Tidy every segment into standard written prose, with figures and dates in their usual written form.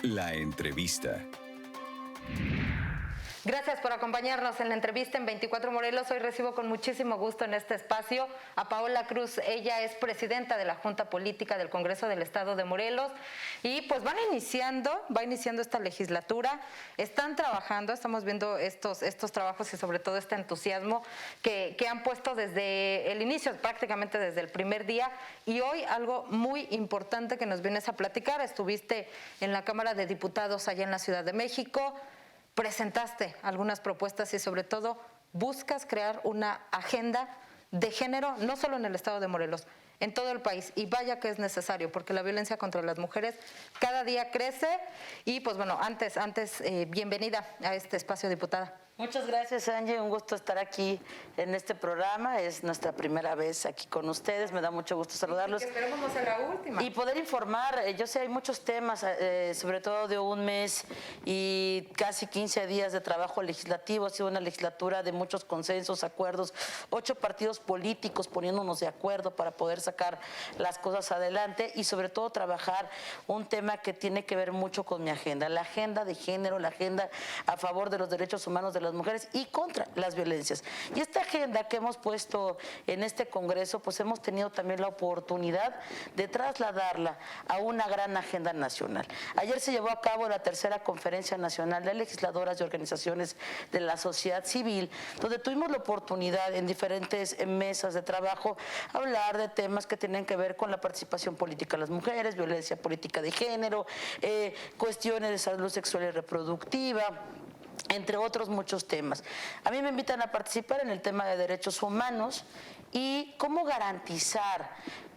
La entrevista. Gracias por acompañarnos en la entrevista en 24 Morelos. Hoy recibo con muchísimo gusto en este espacio a Paola Cruz. Ella es presidenta de la Junta Política del Congreso del Estado de Morelos y pues va iniciando esta legislatura. Están trabajando, estamos viendo estos trabajos y sobre todo este entusiasmo que han puesto desde el inicio, prácticamente desde el primer día. Y hoy algo muy importante que nos vienes a platicar. Estuviste en la Cámara de Diputados allá en la Ciudad de México. Presentaste algunas propuestas y sobre todo buscas crear una agenda de género, no solo en el estado de Morelos, en todo el país. Y vaya que es necesario, porque la violencia contra las mujeres cada día crece. Y pues bueno, antes bienvenida a este espacio, diputada. Muchas gracias, Angie. Un gusto estar aquí en este programa. Es nuestra primera vez aquí con ustedes. Me da mucho gusto saludarlos. Sí, esperemos no sea la última. Y poder informar. Yo sé, hay muchos temas, sobre todo de un mes y casi 15 días de trabajo legislativo. Ha sido una legislatura de muchos consensos, acuerdos, 8 partidos políticos poniéndonos de acuerdo para poder sacar las cosas adelante y sobre todo trabajar un tema que tiene que ver mucho con mi agenda, la agenda de género, la agenda a favor de los derechos humanos de las mujeres y contra las violencias. Y esta agenda que hemos puesto en este Congreso, pues hemos tenido también la oportunidad de trasladarla a una gran agenda nacional. Ayer se llevó a cabo la tercera Conferencia Nacional de Legisladoras y Organizaciones de la Sociedad Civil, donde tuvimos la oportunidad en diferentes mesas de trabajo hablar de temas que tienen que ver con la participación política de las mujeres, violencia política de género, cuestiones de salud sexual y reproductiva, entre otros muchos temas. A mí me invitan a participar en el tema de derechos humanos y cómo garantizar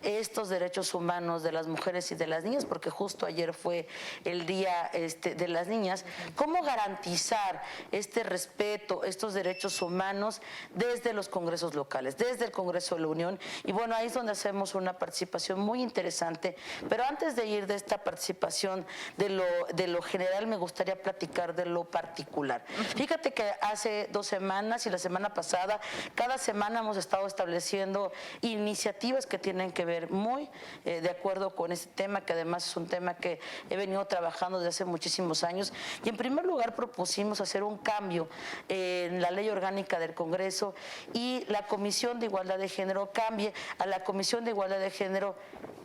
estos derechos humanos de las mujeres y de las niñas, porque justo ayer fue el Día de las Niñas, cómo garantizar este respeto, estos derechos humanos desde los congresos locales, desde el Congreso de la Unión. Y bueno, ahí es donde hacemos una participación muy interesante, pero antes de ir de esta participación de lo general, me gustaría platicar de lo particular. Fíjate que hace 2 semanas y la semana pasada, cada semana hemos estado estableciendo iniciativas que tienen que ver muy de acuerdo con este tema, que además es un tema que he venido trabajando desde hace muchísimos años. Y en primer lugar propusimos hacer un cambio en la ley orgánica del Congreso y la Comisión de Igualdad de Género cambie a la Comisión de Igualdad de Género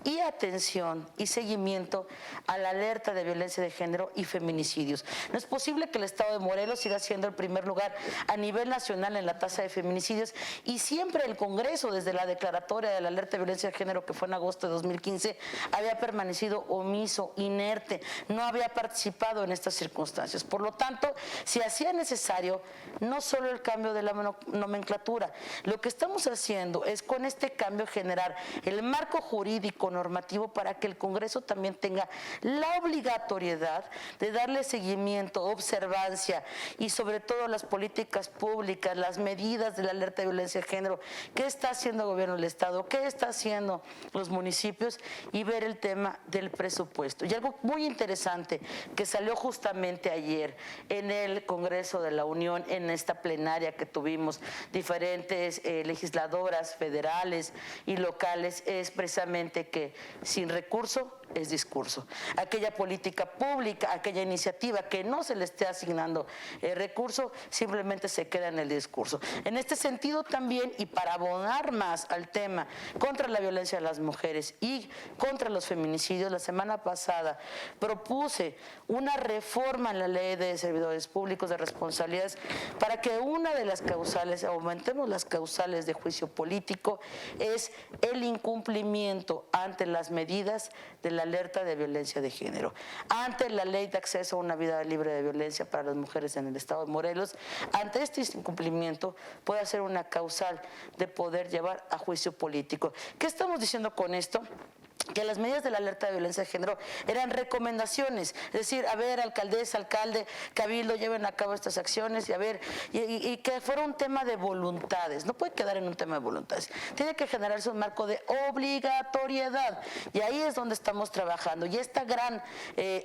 y atención y seguimiento a la alerta de violencia de género y feminicidios. No es posible que el estado de Morelos siga siendo el primer lugar a nivel nacional en la tasa de feminicidios y siempre el Congreso, desde la declaratoria de la alerta de violencia de género que fue en agosto de 2015, había permanecido omiso, inerte, no había participado en estas circunstancias. Por lo tanto, se hacía necesario no solo el cambio de la nomenclatura, lo que estamos haciendo es con este cambio generar el marco jurídico normativo para que el Congreso también tenga la obligatoriedad de darle seguimiento, observancia y sobre todo las políticas públicas, las medidas de la alerta de violencia de género, qué está haciendo el gobierno del Estado, qué está haciendo los municipios y ver el tema del presupuesto. Y algo muy interesante que salió justamente ayer en el Congreso de la Unión, en esta plenaria que tuvimos diferentes legisladoras federales y locales, es precisamente que sin recurso es discurso. Aquella política pública, aquella iniciativa que no se le esté asignando recurso, simplemente se queda en el discurso. En este sentido también, y para abonar más al tema contra la violencia de las mujeres y contra los feminicidios, la semana pasada propuse una reforma en la ley de servidores públicos de responsabilidades para que una de las causales, aumentemos las causales de juicio político, es el incumplimiento ante las medidas de la alerta de violencia de género, ante la ley de acceso a una vida libre de violencia para las mujeres en el estado de Morelos. Ante este incumplimiento puede ser una causal de poder llevar a juicio político. ¿Qué estamos diciendo con esto? Que las medidas de la alerta de violencia de género eran recomendaciones, es decir, a ver, alcaldesa, alcalde, cabildo, lleven a cabo estas acciones y a ver, y que fuera un tema de voluntades, no puede quedar en un tema de voluntades, tiene que generarse un marco de obligatoriedad y ahí es donde estamos trabajando y esta gran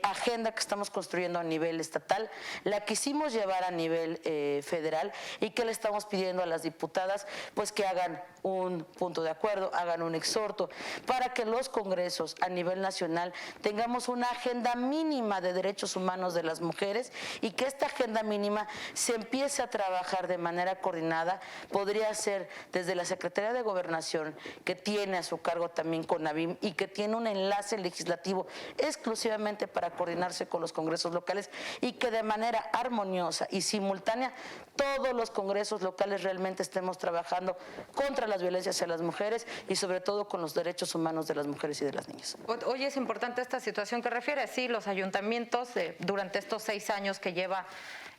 agenda que estamos construyendo a nivel estatal, la quisimos llevar a nivel federal y que le estamos pidiendo a las diputadas, pues que hagan un punto de acuerdo, hagan un exhorto, para que los congresos a nivel nacional tengamos una agenda mínima de derechos humanos de las mujeres y que esta agenda mínima se empiece a trabajar de manera coordinada. Podría ser desde la Secretaría de Gobernación, que tiene a su cargo también CONAVIM y que tiene un enlace legislativo exclusivamente para coordinarse con los congresos locales, y que de manera armoniosa y simultánea todos los congresos locales realmente estemos trabajando contra las violencias hacia las mujeres y sobre todo con los derechos humanos de las mujeres y de las niñas. Hoy es importante esta situación que refiere, sí, los ayuntamientos durante estos 6 años que lleva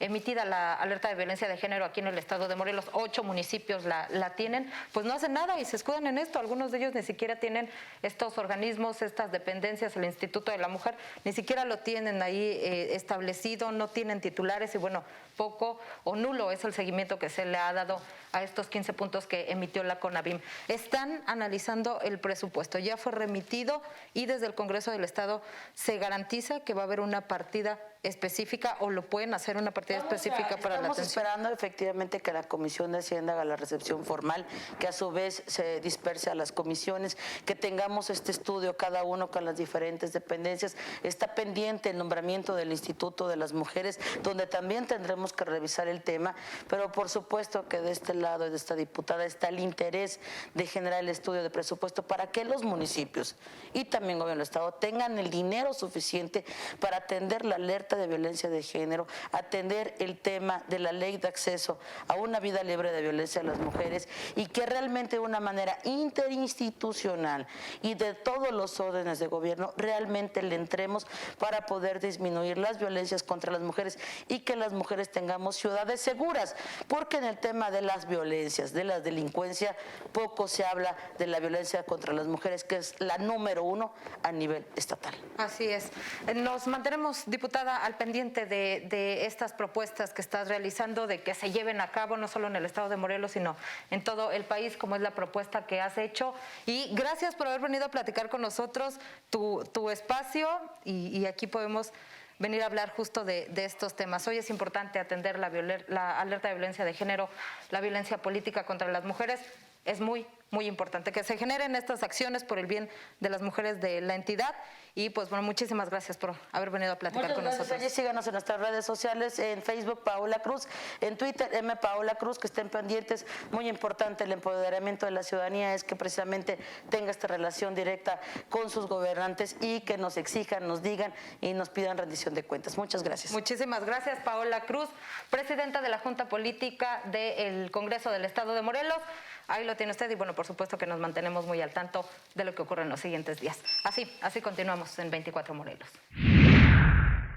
emitida la alerta de violencia de género aquí en el estado de Morelos, 8 municipios la tienen, pues no hacen nada y se escudan en esto. Algunos de ellos ni siquiera tienen estos organismos, estas dependencias, el Instituto de la Mujer, ni siquiera lo tienen ahí establecido, no tienen titulares y bueno, poco o nulo es el seguimiento que se le ha dado a estos 15 puntos que emitió la CONAVIM. Están analizando el presupuesto, ya fue remitido y desde el Congreso del Estado se garantiza que va a haber una partida específica o lo pueden hacer una partida específica para la atención. Estamos esperando efectivamente que la Comisión de Hacienda haga la recepción formal, que a su vez se disperse a las comisiones, que tengamos este estudio cada uno con las diferentes dependencias. Está pendiente el nombramiento del Instituto de las Mujeres, donde también tendremos que revisar el tema, pero por supuesto que de este lado y de esta diputada está el interés de generar el estudio de presupuesto para que los municipios y también gobierno del Estado tengan el dinero suficiente para atender la alerta de violencia de género, atender el tema de la ley de acceso a una vida libre de violencia a las mujeres, y que realmente de una manera interinstitucional y de todos los órdenes de gobierno realmente le entremos para poder disminuir las violencias contra las mujeres y que las mujeres tengamos ciudades seguras, porque en el tema de las violencias, de la delincuencia, poco se habla de la violencia contra las mujeres, que es la número 1 a nivel estatal. Así es. Nos mantenemos, diputada, al pendiente de estas propuestas que estás realizando, de que se lleven a cabo no solo en el estado de Morelos, sino en todo el país, como es la propuesta que has hecho. Y gracias por haber venido a platicar con nosotros tu espacio y aquí podemos venir a hablar justo de estos temas. Hoy es importante atender la alerta de violencia de género, la violencia política contra las mujeres. Es muy importante que se generen estas acciones por el bien de las mujeres de la entidad. Y pues bueno, muchísimas gracias por haber venido a platicar con nosotros. Muchas gracias. Síganos en nuestras redes sociales, en Facebook Paola Cruz, en Twitter M Paola Cruz, que estén pendientes. Muy importante el empoderamiento de la ciudadanía, es que precisamente tenga esta relación directa con sus gobernantes y que nos exijan, nos digan y nos pidan rendición de cuentas. Muchas gracias. Muchísimas gracias, Paola Cruz, presidenta de la Junta Política del Congreso del Estado de Morelos. Ahí lo tiene usted y bueno, por supuesto que nos mantenemos muy al tanto de lo que ocurre en los siguientes días. Así continuamos en 24 Morelos.